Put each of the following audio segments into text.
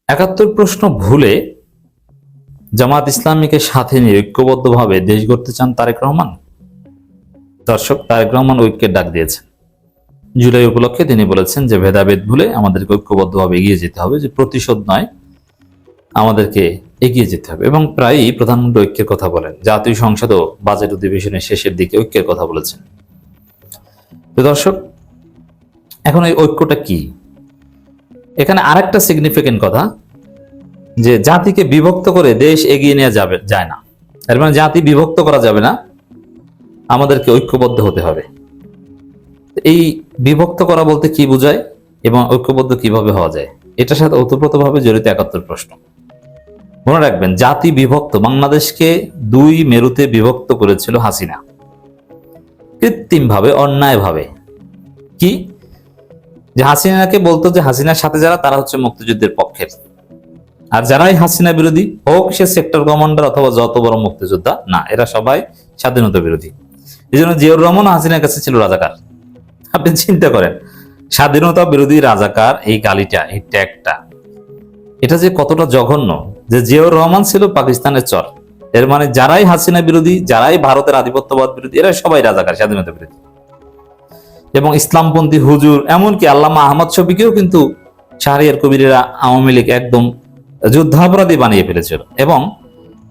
৭১ প্রশ্ন ভুলে জামাত ইসলামীকে সাথে নিয়ে ঐক্যবদ্ধভাবে দেশ গড়তে চান তারেক রহমান। দর্শক, তারেক রহমান ঐক্যের ডাক দিয়েছেন। জুলাই উপলক্ষে তিনি বলেছেন যে ভেদাভেদ ভুলে আমাদেরকে ঐক্যবদ্ধভাবে এগিয়ে যেতে হবে, যে প্রতিশোধ নয়, আমাদেরকে এগিয়ে যেতে হবে। এবং প্রায়ই প্রধানমন্ত্রী ঐক্যের কথা বলেন। জাতীয় সংসদও বাজেট অধিবেশনের শেষের দিকে ঐক্যের কথা বলেছেন। তো দর্শক, এখন এই ঐক্যটা কি? এখানে আরেকটা সিগনিফিকেন্ট কথা, যে জাতিকে বিভক্ত করে দেশ এগিয়ে নেওয়া যায় না। এর মানে জাতি বিভক্ত করা যাবে না, আমাদেরকে ঐক্যবদ্ধ হতে হবে। এই বিভক্ত করা বলতে কি বোঝায় এবং ঐক্যবদ্ধ কিভাবে হওয়া যায়, এটার সাথে ওতপ্রোতভাবে জড়িত ৭১ প্রশ্ন। মনে রাখবেন, জাতি বিভক্ত, বাংলাদেশকে দুই মেরুতে বিভক্ত করেছিল হাসিনা কৃত্রিমভাবে, অন্যায়ভাবে। কি? যে হাসিনাকে বলতো যে হাসিনার সাথে যারা, তারা হচ্ছে মুক্তিযুদ্ধের পক্ষের, আর যারাই হাসিনা বিরোধী, হোক সে সেক্টর কমান্ডার অথবা যত বড় মুক্তিযোদ্ধা, না, এরা সবাই স্বাধীনতা বিরোধী। এই জন্য জিয়াউর রহমান হাসিনার কাছে ছিল রাজাকার। আপনি চিন্তা করেন, স্বাধীনতা বিরোধী রাজাকার, এই গালিটা, এই ট্যাগটা, এটা যে কতটা জঘন্য। যে জিয়াউর রহমান ছিল পাকিস্তানের চর, এর মানে যারাই হাসিনা বিরোধী, যারাই ভারতের আধিপত্যবাদ বিরোধী, এরা সবাই রাজাকার, স্বাধীনতা বিরোধী। এবং ইসলামপন্থী হুজুর, এমনকি আল্লামা আহমদ শফিকেও কিন্তু শাহরিয়ার কবিরেরা আওয়ামী লীগ একদম যুদ্ধাপরাধী বানিয়ে ফেলেছিল। এবং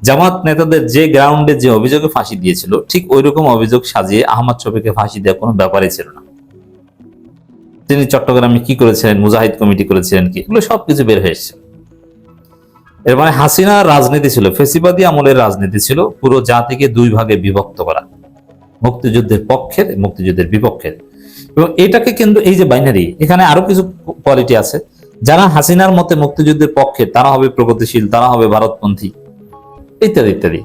জামাত নেতাদের যে গ্রাউন্ডে যে অভিযোগে ফাঁসি দিয়েছিল, ঠিক ওই রকম অভিযোগ সাজিয়ে আহমদ শফিকে ফাঁসি দেওয়ার কোনো ব্যাপারই ছিল না। তিনি চট্টগ্রামে কি করেছিলেন, মুজাহিদ কমিটি করেছিলেন কি, এগুলো সবকিছু বের হয়ে এসেছে। এর মানে হাসিনার রাজনীতি ছিল, ফেসিবাদী আমলের রাজনীতি ছিল পুরো জাতিকে দুই ভাগে বিভক্ত করা, মুক্তিযুদ্ধের পক্ষের, মুক্তিযুদ্ধের বিপক্ষের। এবং এটাকে কিন্তু, এই যে বাইনারি, এখানে আরো কিছু কোয়ালিটি আছে। যারা হাসিনার মতে মুক্তিযুদ্ধের পক্ষে, তারা হবে প্রগতিশীল, তারা হবে ভারতপন্থী, ইত্যাদি ইত্যাদি।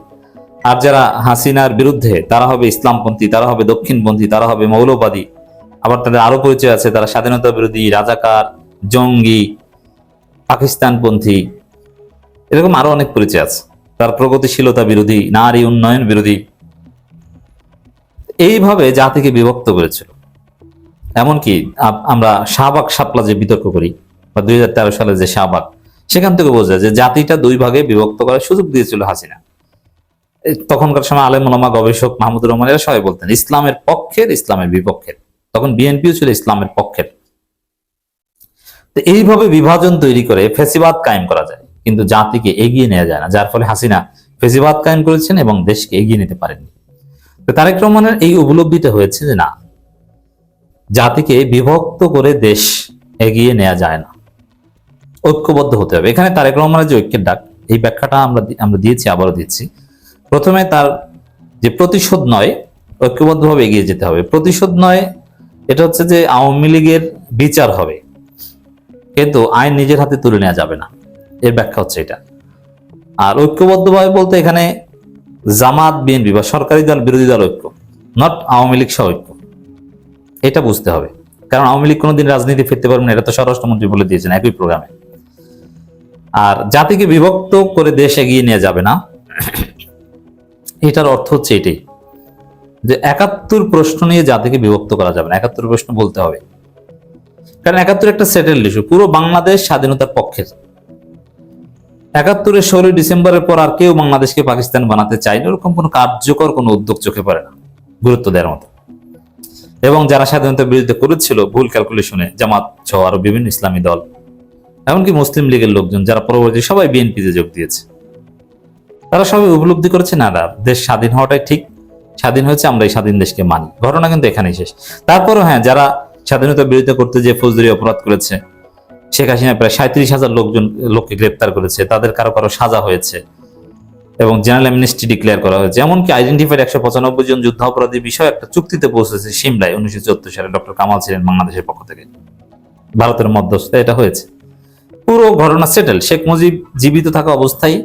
আর যারা হাসিনার বিরুদ্ধে, তারা হবে ইসলামপন্থী, তারা হবে দক্ষিণপন্থী, তারা হবে মৌলবাদী। আবার তাদের আরো পরিচয় আছে, তারা স্বাধীনতা বিরোধী, রাজাকার, জঙ্গি, পাকিস্তানপন্থী, এরকম আরো অনেক পরিচয় আছে। তার প্রগতিশীলতা বিরোধী, নারী উন্নয়ন বিরোধী। এইভাবে জাতিকে বিভক্ত করেছিল। এমনকি আমরা শাহবাগ শাপলা যে বিতর্ক করি, বা 2013 সালে যে শাহবাগ, সেখান থেকে বোঝা যায় যে জাতিটা দুই ভাগে বিভক্ত করার সুযোগ দিয়েছিল হাসিনা। তখনকার সময় আলেম ওলামা, গবেষক, মাহমুদুর রহমান, এরা সবাই বলতেন ইসলামের পক্ষের, ইসলামের বিপক্ষের। তখন বিএনপিও ছিল ইসলামের পক্ষের। তো এইভাবে বিভাজন তৈরি করে ফেসিবাদ কায়েম করা যায়, কিন্তু জাতিকে এগিয়ে নেওয়া যায় না। যার ফলে হাসিনা ফেসিবাদ কায়েম করেছেন এবং দেশকে এগিয়ে নিতে পারেননি। তো তারেক রহমানের এই উপলব্ধিটা হয়েছে যে না, জাতিকে বিভক্ত করে দেশ এগিয়ে নেওয়া যায় না, ঐক্যবদ্ধ হতে হবে। এখানে তারেক রহমানের যে ঐক্যের ডাক, এই ব্যাখ্যাটা আমরা দিয়েছি, আবারও দিচ্ছি। প্রথমে তার যে প্রতিশোধ নয়, ঐক্যবদ্ধভাবে এগিয়ে যেতে হবে। প্রতিশোধ নয়, এটা হচ্ছে যে আওয়ামী লীগের বিচার হবে, কিন্তু আইন নিজের হাতে তুলে নেওয়া যাবে না, এর ব্যাখ্যা হচ্ছে এটা। আর ঐক্যবদ্ধভাবে বলতে এখানে জামাত, বিএনপি বা সরকারি দল, বিরোধী দল ঐক্য, নট আওয়ামী লীগ সহ ঐক্য, এটা বুঝতে হবে। কারণ আওয়ামী লীগ কোনোদিন রাজনীতি ফিরতে পারবে না, এটা তো স্বরাষ্ট্রমন্ত্রী বলে দিয়েছেন একই প্রোগ্রামে। আর জাতিকে বিভক্ত করে দেশ এগিয়ে নিয়ে যাবে না, এটার অর্থ হচ্ছে এটাই, যে ৭১ প্রশ্ন নিয়ে জাতিকে বিভক্ত করা যাবে না। ৭১ প্রশ্ন বলতে হবে, কারণ ৭১ একটা সেটেলড ইস্যু। পুরো বাংলাদেশ স্বাধীনতার পক্ষের। ৭১-এর 16 ডিসেম্বরের পর আর কেউ বাংলাদেশকে পাকিস্তান বানাতে চায়নি, ওরকম কোনো কার্যকর কোনো উদ্যোগ চোখে পড়ে না গুরুত্ব দেওয়ার মতো। এবং যারা স্বাধীনতার বিরুদ্ধে করেছিল ভুল ক্যালকুলেশনে, জামাত সহ আরো বিভিন্ন ইসলামী দল, এমনকি মুসলিম লীগের লোকজন, যারা পরবর্তী সবাই বিএনপিতে যোগ দিয়েছে, তারা সবাই উপলব্ধি করেছে না, দেশ স্বাধীন হওয়াটাই ঠিক, স্বাধীন হয়েছে, আমরা এই স্বাধীন দেশকে মানি। ঘটনা কিন্তু এখানেই শেষ। তারপরও হ্যাঁ, যারা স্বাধীনতার বিরুদ্ধে করতে যে ফৌজদারি অপরাধ করেছে, শেখ হাসিনা প্রায় 37,000 লোককে গ্রেপ্তার করেছে, তাদের কারো কারো সাজা হয়েছে এবং জেনারেল অ্যামনেস্টি ডিক্লেয়ার করা হয়েছে। এমনকি আইডেন্টিফাইড 195 জন যুদ্ধাপরাধী বিষয়ে একটা চুক্তিতে পৌঁছেছে সিমলায় 1974 সালে। ডক্টর কামাল ছিলেন বাংলাদেশের পক্ষ থেকে, ভারতের মধ্যস্থে এটা হয়েছে। পুরো ঘটনা সেটেল। শেখ মুজিব জীবিত থাকা অবস্থায়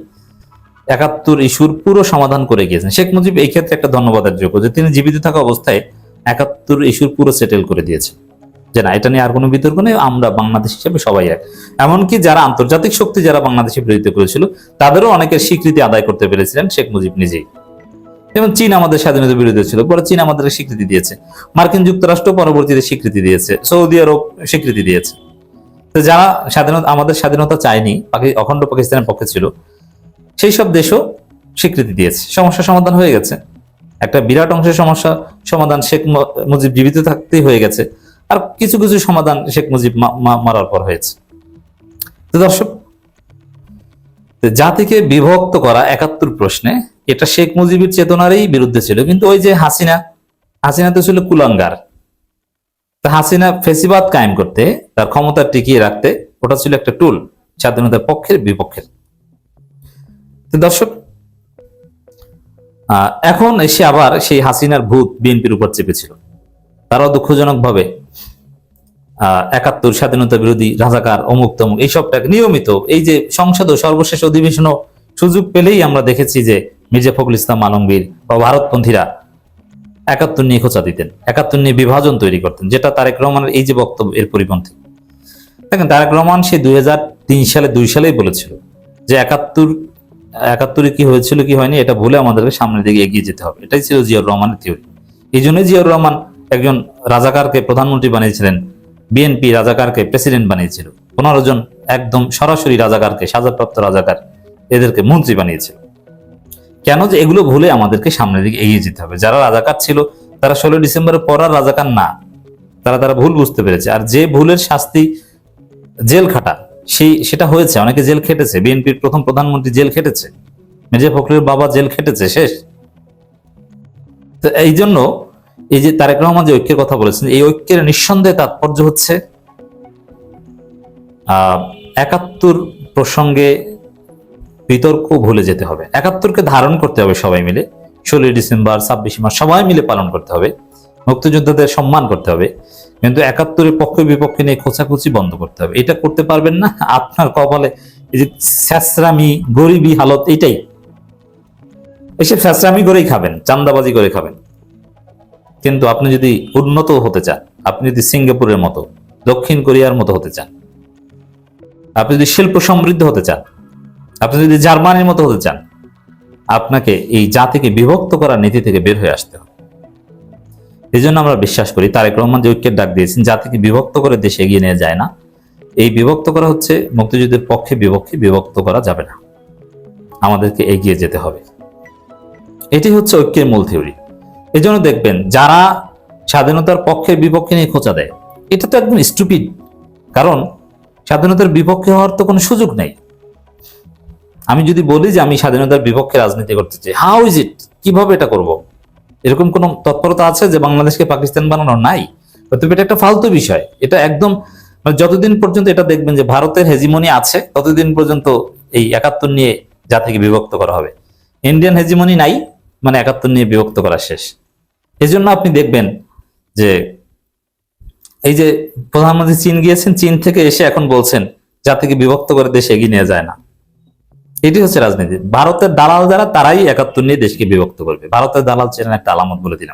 ৭১ ইস্যুর পুরো সমাধান করে গিয়েছেন। শেখ মুজিব এই ক্ষেত্রে একটা ধন্যবাদের যোগ্য, যে তিনি জীবিত থাকা অবস্থায় ৭১ ইস্যুর পুরো সেটেল করে দিয়েছেন, যে না, এটা নিয়ে আর কোনো বিতর্ক নেই, আমরা বাংলাদেশ হিসেবে সবাই এক। এমনকি যারা আন্তর্জাতিক শক্তি, যারা বাংলাদেশের বিরোধিতা করেছিল, তাদেরও অনেকের স্বীকৃতি আদায় করতে পেরেছিলেন শেখ মুজিব নিজেই। যেমন চীন আমাদের স্বাধীনতা বিরোধী ছিল, পরে চীন আমাদের স্বীকৃতি দিয়েছে, মার্কিন যুক্তরাষ্ট্র পরবর্তীতে স্বীকৃতি দিয়েছে, সৌদি আরব স্বীকৃতি দিয়েছে। তো যারা স্বাধীনতা, আমাদের স্বাধীনতা চায়নি, অখণ্ড পাকিস্তানের পক্ষে ছিল, সেই সব দেশও স্বীকৃতি দিয়েছে, সমস্যা সমাধান হয়ে গেছে। একটা বিরাট অংশের সমস্যা সমাধান শেখ মুজিব জীবিত থাকতেই হয়ে গেছে, আর কিছু কিছু সমাধান শেখ মুজিব মারার পর হয়েছে। তো দর্শক, জাতিকে বিভক্ত করা ৭১ প্রশ্নে, এটা শেখ মুজিবের চেতনারই বিরুদ্ধে ছিল। কিন্তু ওই যে হাসিনা তো ছিল কুলাঙ্গার। হাসিনা ফেসিবাদ কায়েম করতে, তার ক্ষমতা টিকিয়ে রাখতে, ওটা ছিল একটা টুল স্বাধীনতার পক্ষের বিপক্ষের। তো দর্শক, এখন এসে আবার সেই হাসিনার ভূত বিএনপির উপর চেপেছিল। তারাও দুঃখজনক ভাবে ৭১ স্বাধীনতা বিরোধী, রাজাকার, অমুক তমুক এইসবটাকে নিয়মিত, এই যে সংসদ সর্বশেষ অধিবেশনও সুযোগ পেলেই আমরা দেখেছি যে মির্জা ফখরুল ইসলাম আলমগীর বা ভারতপন্থীরা ৭১ নিয়ে খোঁচা দিতেন, ৭১ নিয়ে বিভাজন তৈরি করতেন, যেটা তারেক রহমানের এই যে বক্তব্য এর পরিপন্থী। দেখেন, তারেক রহমান সে ২ সালেই বলেছিল যে ৭১ কি হয়েছিল কি হয়নি এটা ভুলে আমাদেরকে সামনের দিকে এগিয়ে যেতে হবে। এটাই ছিল জিয়াউর রহমানের থিওরি। এই জন্যই জিয়াউর রহমান একজন রাজাকারকে প্রধানমন্ত্রী বানিয়েছিলেন, বিএনপি রাজাকারকে প্রেসিডেন্ট বানিয়েছিল, ১৫ জন একদম সরাসরি রাজাকারকে, সাজাপ্রাপ্ত রাজাকার, এদেরকে মন্ত্রী বানিয়েছিল। কেন? যে এগুলো ভুলে আমাদেরকে সামনের দিকে এগিয়ে যেতে হবে। যারা রাজাকার ছিল তারা ১৬ ডিসেম্বরের পর আর রাজাকার না, তারা ভুল বুঝতে পেরেছে। আর যে ভুলের শাস্তি জেল খাটা, সেটা হয়েছে, অনেকে জেল খেটেছে। বিএনপির প্রথম প্রধানমন্ত্রী জেল খেটেছে, মির্জা ফখরুলের বাবা জেল খেটেছে, শেষ। তো এই জন্য এই যে তারেক রহমান যে ঐক্যের কথা বলেছেন, এই ঐক্যের নিঃসন্দেহে তাৎপর্য হচ্ছে ৭১ প্রসঙ্গে বিতর্ক ভুলে যেতে হবে, ৭১কে ধারণ করতে হবে সবাই মিলে, ১৬ ডিসেম্বর, ২৬ মার্চ সবাই মিলে পালন করতে হবে, মুক্তিযোদ্ধাদের সম্মান করতে হবে। কিন্তু ৭১ পক্ষে বিপক্ষে নিয়ে খোঁচাখুচি বন্ধ করতে হবে। এটা করতে পারবেন না, আপনার কপালে এই যে স্যাঁচরামি, গরিবি হালত, এইটাই, এসব স্যাঁচরামি করেই খাবেন, চান্দাবাজি করে খাবেন। কিন্তু আপনি যদি উন্নত হতে চান, আপনি যদি সিঙ্গাপুরের মতো, দক্ষিণ কোরিয়ার মতো হতে চান, আপনি যদি শিল্প সমৃদ্ধ হতে চান, আপনি যদি জার্মানির মতো হতে চান, আপনাকে এই জাতিকে বিভক্ত করার নীতি থেকে বের হয়ে আসতে হবে। এই জন্য আমরা বিশ্বাস করি তারেক রহমান যে ঐক্যের ডাক দিয়েছেন, জাতিকে বিভক্ত করে দেশে এগিয়ে নিয়ে যায় না। এই বিভক্ত করা হচ্ছে মুক্তিযুদ্ধের পক্ষে বিপক্ষে, বিভক্ত করা যাবে না, আমাদেরকে এগিয়ে যেতে হবে। এটি হচ্ছে ঐক্যের মূল থিওরি। এই জন্য দেখবেন যারা স্বাধীনতার পক্ষে বিপক্ষে নিয়ে খোঁচা দেয়, এটা তো একদম স্টুপিড। কারণ স্বাধীনতার বিপক্ষে হওয়ার তো কোনো সুযোগ নেই। আমি যদি বলি যে আমি স্বাধীনতার বিপক্ষে রাজনীতি করতে চাই, হাউ ইজ ইট, কিভাবে এটা করব? এরকম কোন তৎপরতা আছে যে বাংলাদেশকে পাকিস্তান বানানোর? নাই। তবে এটা একটা ফালতু বিষয়। এটা একদম, যতদিন পর্যন্ত এটা দেখবেন যে ভারতের হেজিমনি আছে, ততদিন পর্যন্ত এই ৭১ নিয়ে জাতিকে বিভক্ত করা হবে। ইন্ডিয়ান হেজিমনি নাই মানে ৭১ নিয়ে বিভক্ত করা শেষ। এই জন্য আপনি দেখবেন যে এই যে প্রধানমন্ত্রী চীন গিয়েছেন, চীন থেকে এসে এখন বলছেন জাতিকে বিভক্ত করে দেশে এগিয়ে নিয়ে যায় না। এটি হচ্ছে রাজনীতি। ভারতের দালাল যারা, তারাই ৭১ নিয়ে দেশকে বিভক্ত করবে। ভারতের দালাল ছিলেন একটা আলামত, বলে দিলাম।